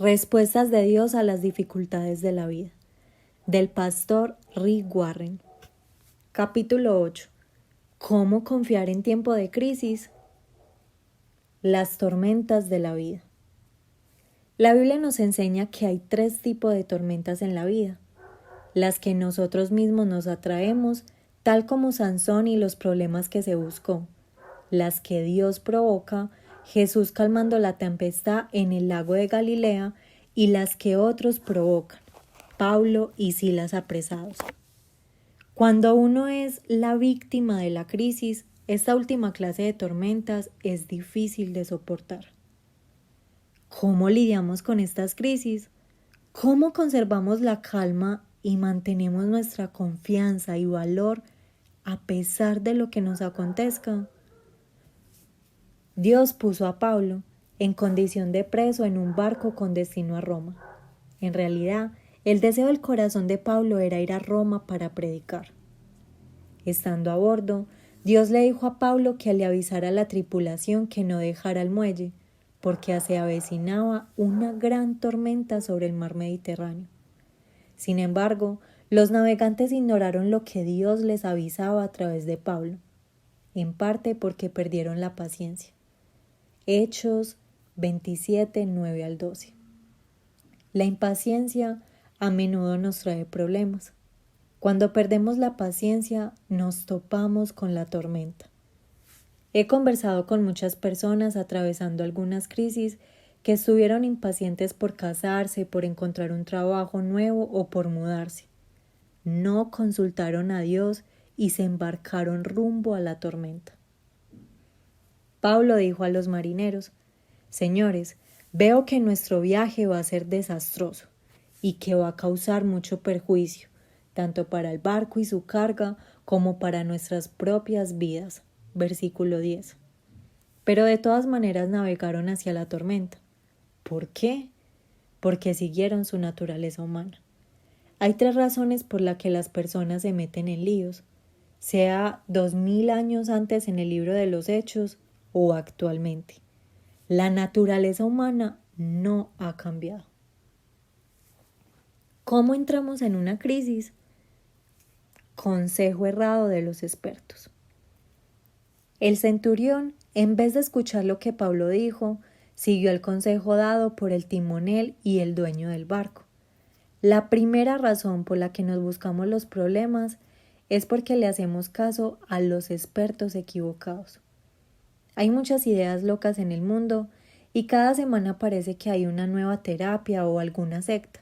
Respuestas de Dios a las dificultades de la vida. Del pastor Rick Warren. Capítulo 8. ¿Cómo confiar en tiempo de crisis? Las tormentas de la vida. La Biblia nos enseña que hay 3 tipos de tormentas en la vida. Las que nosotros mismos nos atraemos, tal como Sansón y los problemas que se buscó. Las que Dios provoca, Jesús calmando la tempestad en el lago de Galilea, y las que otros provocan, Pablo y Silas apresados. Cuando uno es la víctima de la crisis, esta última clase de tormentas es difícil de soportar. ¿Cómo lidiamos con estas crisis? ¿Cómo conservamos la calma y mantenemos nuestra confianza y valor a pesar de lo que nos acontezca? Dios puso a Pablo en condición de preso en un barco con destino a Roma. En realidad, el deseo del corazón de Pablo era ir a Roma para predicar. Estando a bordo, Dios le dijo a Pablo que le avisara a la tripulación que no dejara el muelle, porque se avecinaba una gran tormenta sobre el mar Mediterráneo. Sin embargo, los navegantes ignoraron lo que Dios les avisaba a través de Pablo, en parte porque perdieron la paciencia. Hechos 27, 9 al 12. La impaciencia a menudo nos trae problemas. Cuando perdemos la paciencia, nos topamos con la tormenta. He conversado con muchas personas atravesando algunas crisis que estuvieron impacientes por casarse, por encontrar un trabajo nuevo o por mudarse. No consultaron a Dios y se embarcaron rumbo a la tormenta. Pablo dijo a los marineros: Señores, veo que nuestro viaje va a ser desastroso y que va a causar mucho perjuicio, tanto para el barco y su carga como para nuestras propias vidas. Versículo 10. Pero de todas maneras navegaron hacia la tormenta. ¿Por qué? Porque siguieron su naturaleza humana. Hay 3 razones por las que las personas se meten en líos, sea 2000 años antes en el libro de los Hechos o actualmente. La naturaleza humana no ha cambiado. ¿Cómo entramos en una crisis? Consejo errado de los expertos. El centurión, en vez de escuchar lo que Pablo dijo, siguió el consejo dado por el timonel y el dueño del barco. La primera razón por la que nos buscamos los problemas es porque le hacemos caso a los expertos equivocados. Hay muchas ideas locas en el mundo y cada semana parece que hay una nueva terapia o alguna secta.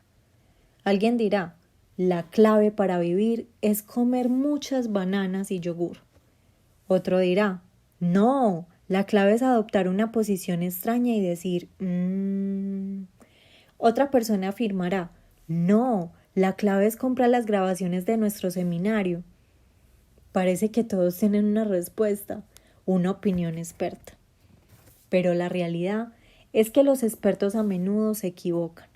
Alguien dirá: la clave para vivir es comer muchas bananas y yogur. Otro dirá: no, la clave es adoptar una posición extraña y decir Otra persona afirmará: no, la clave es comprar las grabaciones de nuestro seminario. Parece que todos tienen una respuesta, una opinión experta. Pero la realidad es que los expertos a menudo se equivocan.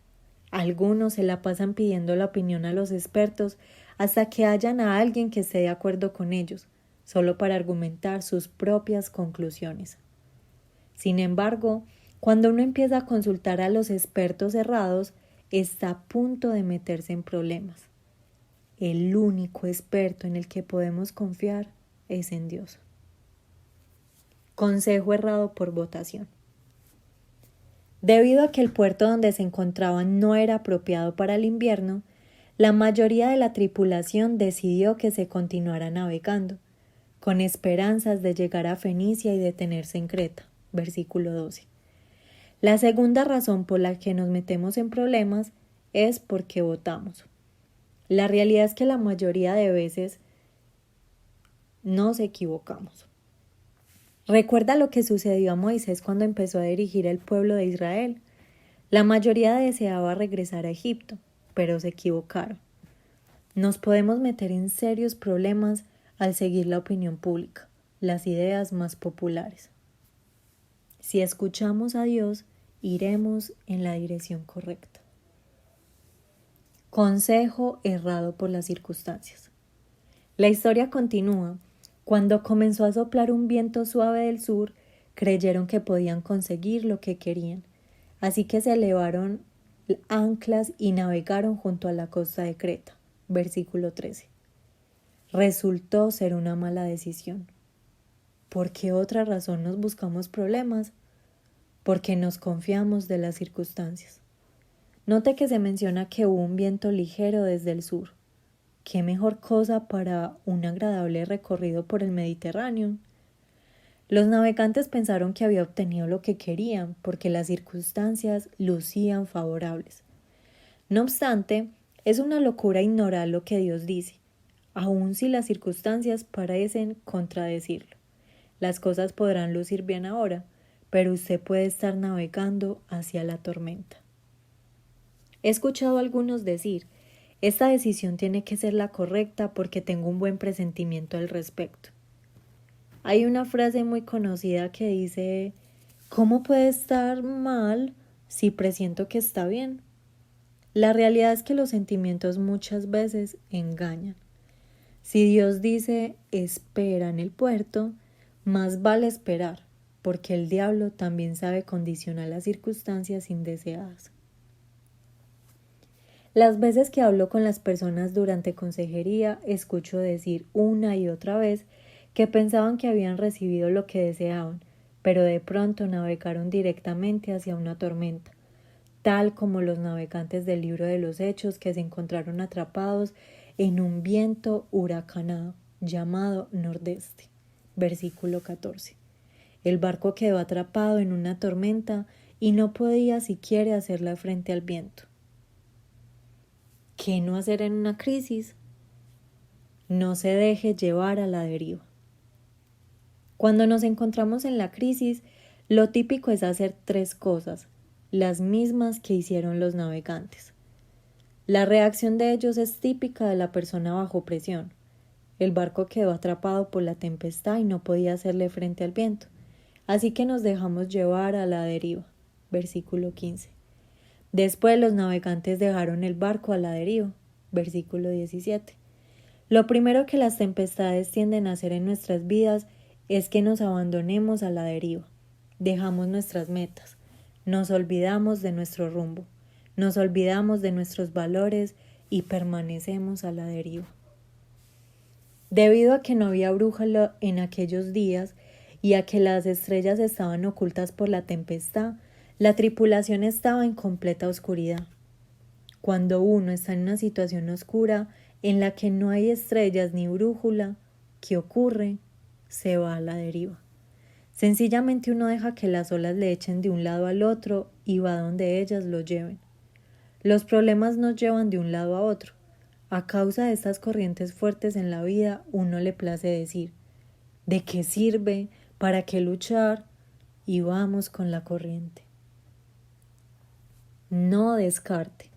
Algunos se la pasan pidiendo la opinión a los expertos hasta que hayan a alguien que esté de acuerdo con ellos, solo para argumentar sus propias conclusiones. Sin embargo, cuando uno empieza a consultar a los expertos errados, está a punto de meterse en problemas. El único experto en el que podemos confiar es en Dios. Consejo errado por votación. Debido a que el puerto donde se encontraban no era apropiado para el invierno, la mayoría de la tripulación decidió que se continuara navegando, con esperanzas de llegar a Fenicia y detenerse en Creta. Versículo 12. La segunda razón por la que nos metemos en problemas es porque votamos. La realidad es que la mayoría de veces nos equivocamos. Recuerda lo que sucedió a Moisés cuando empezó a dirigir el pueblo de Israel. La mayoría deseaba regresar a Egipto, pero se equivocaron. Nos podemos meter en serios problemas al seguir la opinión pública, las ideas más populares. Si escuchamos a Dios, iremos en la dirección correcta. Consejo errado por las circunstancias. La historia continúa. Cuando comenzó a soplar un viento suave del sur, creyeron que podían conseguir lo que querían, así que se elevaron anclas y navegaron junto a la costa de Creta. Versículo 13. Resultó ser una mala decisión. ¿Por qué otra razón nos buscamos problemas? Porque nos confiamos de las circunstancias. Note que se menciona que hubo un viento ligero desde el sur. ¿Qué mejor cosa para un agradable recorrido por el Mediterráneo? Los navegantes pensaron que había obtenido lo que querían porque las circunstancias lucían favorables. No obstante, es una locura ignorar lo que Dios dice, aun si las circunstancias parecen contradecirlo. Las cosas podrán lucir bien ahora, pero usted puede estar navegando hacia la tormenta. He escuchado a algunos decir, esta decisión tiene que ser la correcta porque tengo un buen presentimiento al respecto. Hay una frase muy conocida que dice, ¿cómo puede estar mal si presiento que está bien? La realidad es que los sentimientos muchas veces engañan. Si Dios dice, espera en el puerto, más vale esperar, porque el diablo también sabe condicionar las circunstancias indeseadas. Las veces que hablo con las personas durante consejería, escucho decir una y otra vez que pensaban que habían recibido lo que deseaban, pero de pronto navegaron directamente hacia una tormenta, tal como los navegantes del libro de los Hechos que se encontraron atrapados en un viento huracanado llamado nordeste. Versículo 14. El barco quedó atrapado en una tormenta y no podía siquiera hacerle frente al viento. ¿Qué no hacer en una crisis? No se deje llevar a la deriva. Cuando nos encontramos en la crisis, lo típico es hacer 3 cosas, las mismas que hicieron los navegantes. La reacción de ellos es típica de la persona bajo presión. El barco quedó atrapado por la tempestad y no podía hacerle frente al viento, así que nos dejamos llevar a la deriva. Versículo 15. Después los navegantes dejaron el barco a la deriva. Versículo 17. Lo primero que las tempestades tienden a hacer en nuestras vidas es que nos abandonemos a la deriva. Dejamos nuestras metas, nos olvidamos de nuestro rumbo, nos olvidamos de nuestros valores y permanecemos a la deriva. Debido a que no había brújula en aquellos días y a que las estrellas estaban ocultas por la tempestad, la tripulación estaba en completa oscuridad. Cuando uno está en una situación oscura en la que no hay estrellas ni brújula, ¿qué ocurre? Se va a la deriva. Sencillamente uno deja que las olas le echen de un lado al otro y va donde ellas lo lleven. Los problemas nos llevan de un lado a otro. A causa de estas corrientes fuertes en la vida, uno le place decir, ¿de qué sirve? ¿Para qué luchar? Y vamos con la corriente. No descarte.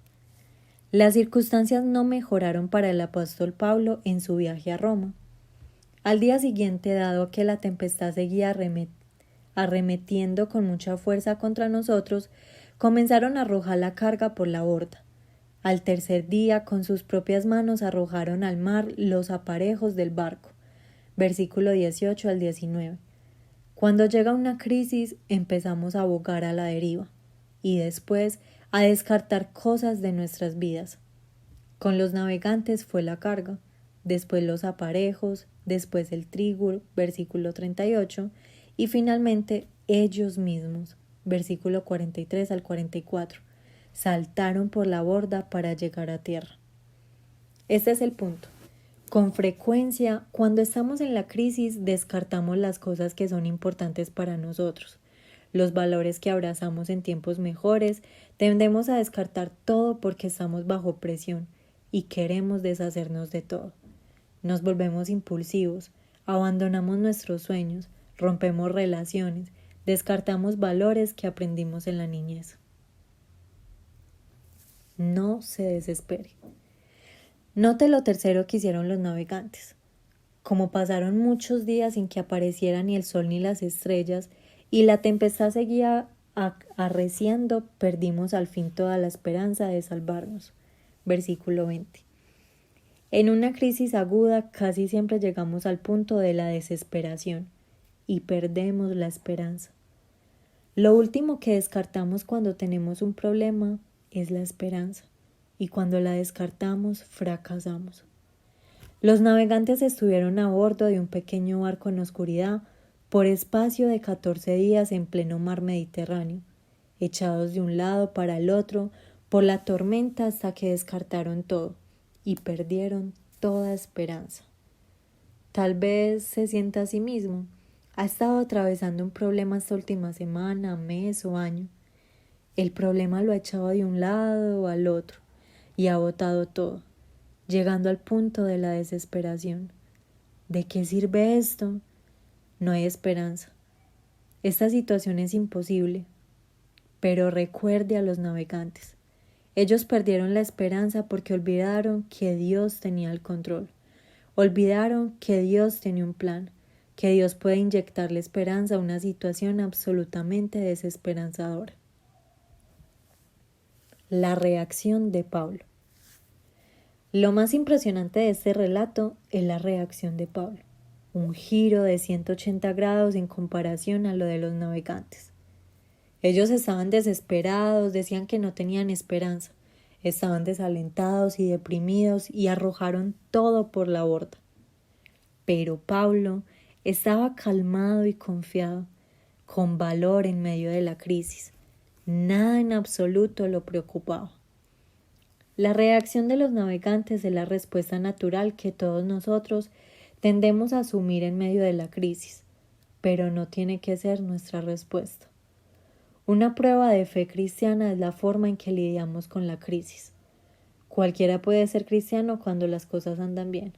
Las circunstancias no mejoraron para el apóstol Pablo en su viaje a Roma. Al día siguiente, dado que la tempestad seguía arremetiendo con mucha fuerza contra nosotros, comenzaron a arrojar la carga por la borda. Al tercer día, con sus propias manos arrojaron al mar los aparejos del barco. Versículo 18 al 19. Cuando llega una crisis, empezamos a bogar a la deriva y después a descartar cosas de nuestras vidas. Con los navegantes fue la carga, después los aparejos, después el trigo, versículo 38, y finalmente ellos mismos, versículo 43 al 44, saltaron por la borda para llegar a tierra. Este es el punto. Con frecuencia, cuando estamos en la crisis, descartamos las cosas que son importantes para nosotros. Los valores que abrazamos en tiempos mejores, tendemos a descartar todo porque estamos bajo presión y queremos deshacernos de todo. Nos volvemos impulsivos, abandonamos nuestros sueños, rompemos relaciones, descartamos valores que aprendimos en la niñez. No se desespere. Note lo tercero que hicieron los navegantes. Como pasaron muchos días sin que apareciera ni el sol ni las estrellas, y la tempestad seguía arreciando, perdimos al fin toda la esperanza de salvarnos. Versículo 20. En una crisis aguda casi siempre llegamos al punto de la desesperación y perdemos la esperanza. Lo último que descartamos cuando tenemos un problema es la esperanza, y cuando la descartamos, fracasamos. Los navegantes estuvieron a bordo de un pequeño barco en oscuridad por espacio de 14 días en pleno mar Mediterráneo, echados de un lado para el otro por la tormenta hasta que descartaron todo y perdieron toda esperanza. Tal vez se sienta a sí mismo. Ha estado atravesando un problema esta última semana, mes o año. El problema lo ha echado de un lado al otro y ha botado todo, llegando al punto de la desesperación. ¿De qué sirve esto? No hay esperanza. Esta situación es imposible. Pero recuerde a los navegantes. Ellos perdieron la esperanza porque olvidaron que Dios tenía el control. Olvidaron que Dios tenía un plan, que Dios puede inyectarle esperanza a una situación absolutamente desesperanzadora. La reacción de Pablo. Lo más impresionante de este relato es la reacción de Pablo, un giro de 180 grados en comparación a lo de los navegantes. Ellos estaban desesperados, decían que no tenían esperanza, estaban desalentados y deprimidos y arrojaron todo por la borda. Pero Pablo estaba calmado y confiado, con valor en medio de la crisis. Nada en absoluto lo preocupaba. La reacción de los navegantes es la respuesta natural que todos nosotros tendemos a asumir en medio de la crisis, pero no tiene que ser nuestra respuesta. Una prueba de fe cristiana es la forma en que lidiamos con la crisis. Cualquiera puede ser cristiano cuando las cosas andan bien,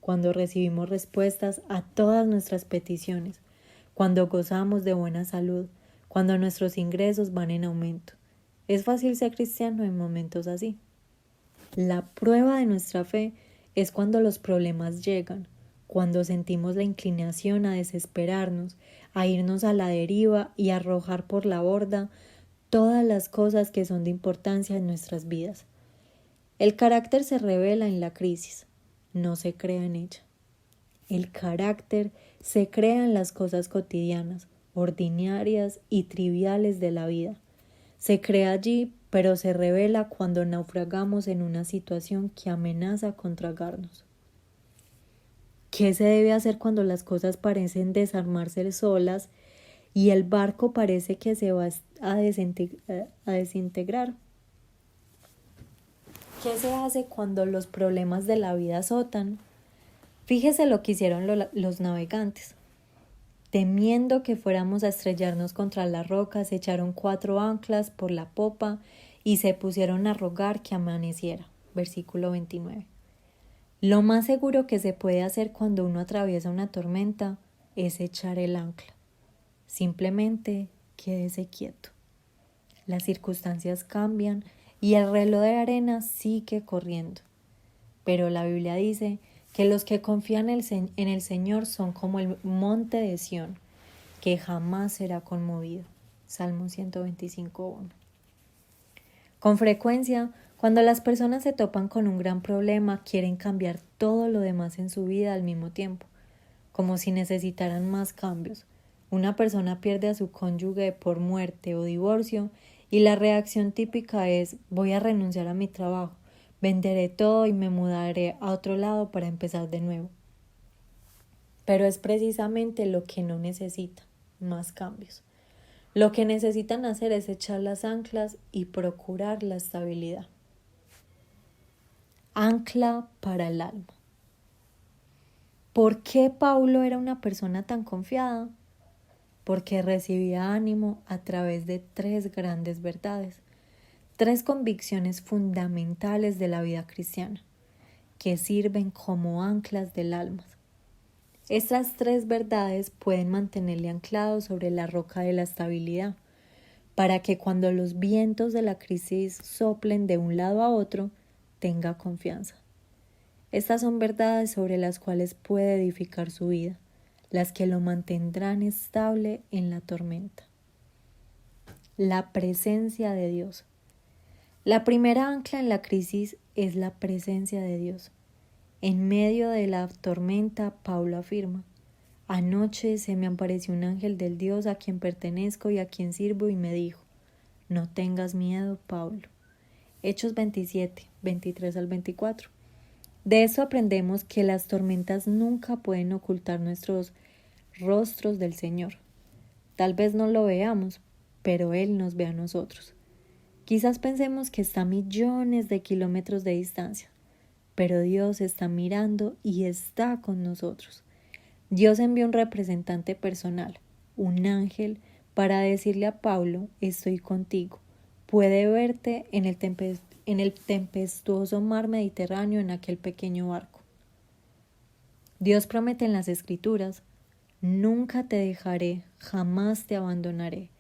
cuando recibimos respuestas a todas nuestras peticiones, cuando gozamos de buena salud, cuando nuestros ingresos van en aumento. Es fácil ser cristiano en momentos así. La prueba de nuestra fe es cuando los problemas llegan, cuando sentimos la inclinación a desesperarnos, a irnos a la deriva y a arrojar por la borda todas las cosas que son de importancia en nuestras vidas. El carácter se revela en la crisis, no se crea en ella. El carácter se crea en las cosas cotidianas, ordinarias y triviales de la vida. Se crea allí, pero se revela cuando naufragamos en una situación que amenaza con tragarnos. ¿Qué se debe hacer cuando las cosas parecen desarmarse solas y el barco parece que se va a desintegrar? ¿Qué se hace cuando los problemas de la vida azotan? Fíjese lo que hicieron los navegantes. Temiendo que fuéramos a estrellarnos contra las rocas, echaron 4 anclas por la popa y se pusieron a rogar que amaneciera. Versículo 29. Lo más seguro que se puede hacer cuando uno atraviesa una tormenta es echar el ancla. Simplemente quédese quieto. Las circunstancias cambian y el reloj de arena sigue corriendo. Pero la Biblia dice que los que confían en el Señor son como el monte de Sión, que jamás será conmovido. Salmo 125:1. Con frecuencia, cuando las personas se topan con un gran problema, quieren cambiar todo lo demás en su vida al mismo tiempo, como si necesitaran más cambios. Una persona pierde a su cónyuge por muerte o divorcio y la reacción típica es: voy a renunciar a mi trabajo, venderé todo y me mudaré a otro lado para empezar de nuevo. Pero es precisamente lo que no necesita, más cambios. Lo que necesitan hacer es echar las anclas y procurar la estabilidad. Ancla para el alma. ¿Por qué Pablo era una persona tan confiada? Porque recibía ánimo a través de 3 grandes verdades, 3 convicciones fundamentales de la vida cristiana, que sirven como anclas del alma. Estas 3 verdades pueden mantenerle anclado sobre la roca de la estabilidad, para que cuando los vientos de la crisis soplen de un lado a otro, tenga confianza. Estas son verdades sobre las cuales puede edificar su vida, las que lo mantendrán estable en la tormenta. La presencia de Dios. La primera ancla en la crisis es la presencia de Dios. En medio de la tormenta, Pablo afirma: anoche se me apareció un ángel del Dios a quien pertenezco y a quien sirvo y me dijo: no tengas miedo, Pablo. Hechos 27, 23 al 24. De eso aprendemos que las tormentas nunca pueden ocultar nuestros rostros del Señor. Tal vez no lo veamos, pero Él nos ve a nosotros. Quizás pensemos que está a millones de kilómetros de distancia, pero Dios está mirando y está con nosotros. Dios envió un representante personal, un ángel, para decirle a Pablo: estoy contigo. Puede verte en el tempestuoso mar Mediterráneo en aquel pequeño barco. Dios promete en las Escrituras: nunca te dejaré, jamás te abandonaré.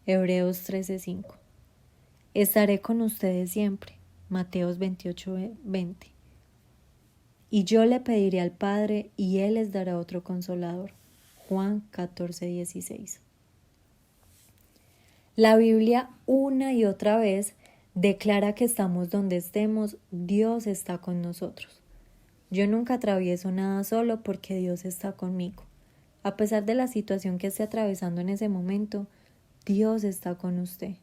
Hebreos 13:5. Estaré con ustedes siempre. Mateos 28:20. Y yo le pediré al Padre, y Él les dará otro consolador. Juan 14:16. La Biblia una y otra vez declara que estamos donde estemos, Dios está con nosotros. Yo nunca atravieso nada solo porque Dios está conmigo. A pesar de la situación que esté atravesando en ese momento, Dios está con usted.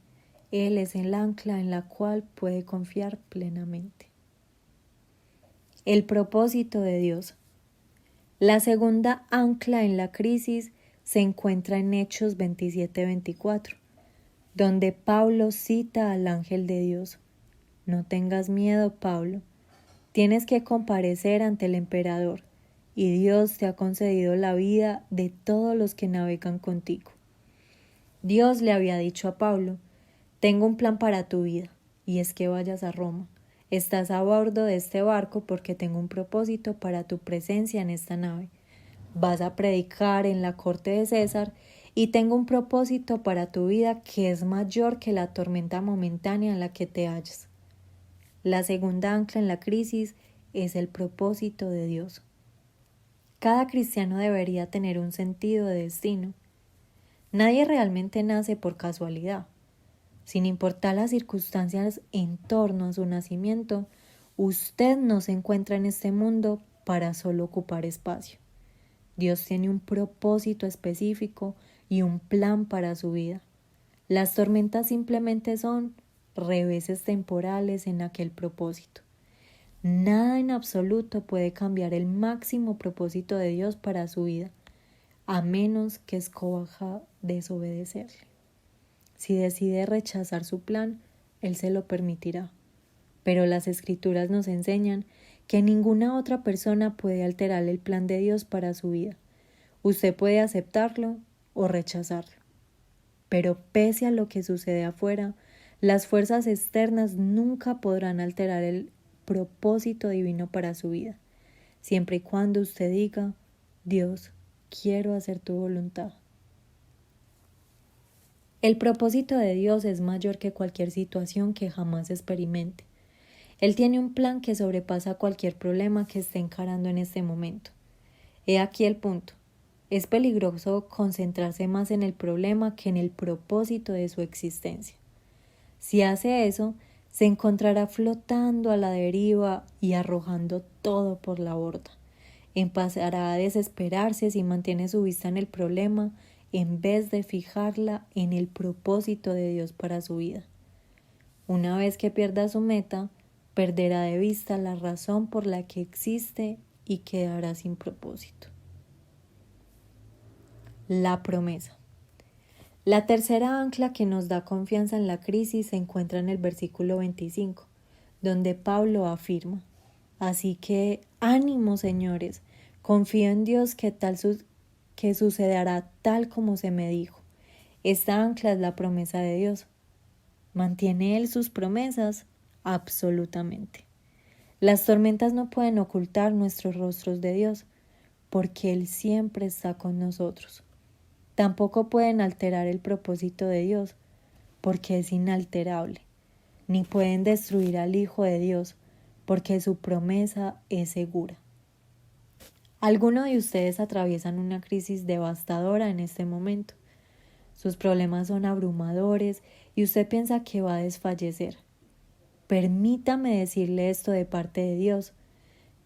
Él es el ancla en la cual puede confiar plenamente. El propósito de Dios. La segunda ancla en la crisis se encuentra en Hechos 27:24, donde Pablo cita al ángel de Dios: no tengas miedo, Pablo, tienes que comparecer ante el emperador, y Dios te ha concedido la vida de todos los que navegan contigo. Dios le había dicho a Pablo: tengo un plan para tu vida, y es que vayas a Roma. Estás a bordo de este barco porque tengo un propósito para tu presencia en esta nave. Vas a predicar en la corte de César y tengo un propósito para tu vida que es mayor que la tormenta momentánea en la que te hallas. La segunda ancla en la crisis es el propósito de Dios. Cada cristiano debería tener un sentido de destino. Nadie realmente nace por casualidad. Sin importar las circunstancias en torno a su nacimiento, usted no se encuentra en este mundo para solo ocupar espacio. Dios tiene un propósito específico y un plan para su vida. Las tormentas simplemente son reveses temporales en aquel propósito. Nada en absoluto puede cambiar el máximo propósito de Dios para su vida, a menos que escoja desobedecerle. Si decide rechazar su plan, Él se lo permitirá. Pero las Escrituras nos enseñan que ninguna otra persona puede alterar el plan de Dios para su vida. Usted puede aceptarlo o rechazarlo. Pero pese a lo que sucede afuera, las fuerzas externas nunca podrán alterar el propósito divino para su vida, siempre y cuando usted diga: Dios, quiero hacer tu voluntad. El propósito de Dios es mayor que cualquier situación que jamás experimente. Él tiene un plan que sobrepasa cualquier problema que esté encarando en este momento. He aquí el punto. Es peligroso concentrarse más en el problema que en el propósito de su existencia. Si hace eso, se encontrará flotando a la deriva y arrojando todo por la borda. Empezará a desesperarse si mantiene su vista en el problema en vez de fijarla en el propósito de Dios para su vida. Una vez que pierda su meta, perderá de vista la razón por la que existe y quedará sin propósito. La promesa. La tercera ancla que nos da confianza en la crisis se encuentra en el versículo 25, donde Pablo afirma: así que ánimo, señores, confío en Dios que sucederá tal como se me dijo. Esta ancla es la promesa de Dios. ¿Mantiene Él sus promesas? Absolutamente. Las tormentas no pueden ocultar nuestros rostros de Dios, porque Él siempre está con nosotros. Tampoco pueden alterar el propósito de Dios, porque es inalterable. Ni pueden destruir al Hijo de Dios, porque su promesa es segura. Algunos de ustedes atraviesan una crisis devastadora en este momento. Sus problemas son abrumadores y usted piensa que va a desfallecer. Permítame decirle esto de parte de Dios.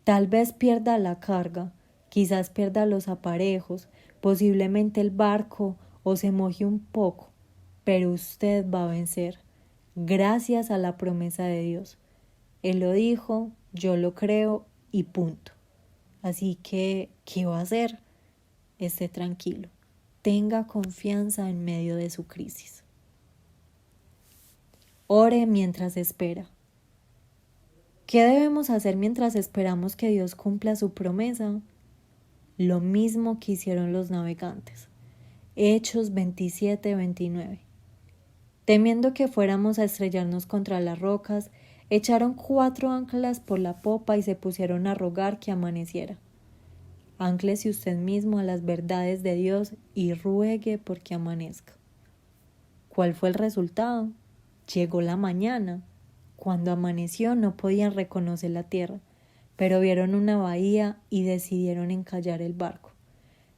Tal vez pierda la carga, quizás pierda los aparejos, posiblemente el barco o se moje un poco, pero usted va a vencer. gracias a la promesa de Dios. Él lo dijo, yo lo creo y punto. Así que, ¿qué va a hacer? Esté tranquilo. Tenga confianza en medio de su crisis. Ore mientras espera. ¿Qué debemos hacer mientras esperamos que Dios cumpla su promesa? Lo mismo que hicieron los navegantes. Hechos 27-29. Temiendo que fuéramos a estrellarnos contra las rocas, echaron 4 anclas por la popa y se pusieron a rogar que amaneciera. Ánclese usted mismo a las verdades de Dios y ruegue porque amanezca. ¿Cuál fue el resultado? Llegó la mañana. Cuando amaneció no podían reconocer la tierra, pero vieron una bahía y decidieron encallar el barco.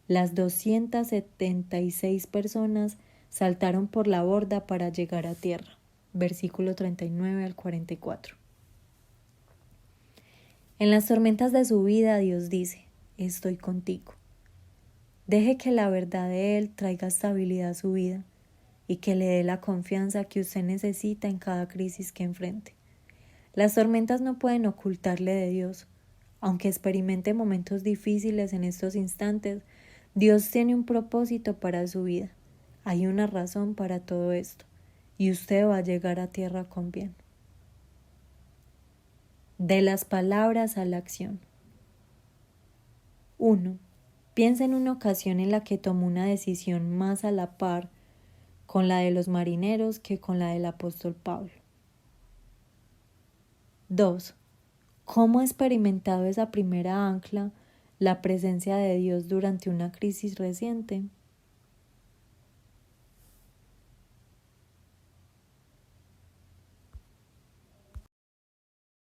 Las 276 personas saltaron por la borda para llegar a tierra. Versículo 39-44. En las tormentas de su vida Dios dice, estoy contigo. Deje que la verdad de Él traiga estabilidad a su vida y que le dé la confianza que usted necesita en cada crisis que enfrente. Las tormentas no pueden ocultarle de Dios. Aunque experimente momentos difíciles en estos instantes, Dios tiene un propósito para su vida. Hay una razón para todo esto, y usted va a llegar a tierra con bien. De las palabras a la acción. 1. Piensa en una ocasión en la que tomó una decisión más a la par con la de los marineros que con la del apóstol Pablo. 2. ¿Cómo ha experimentado esa primera ancla la presencia de Dios durante una crisis reciente?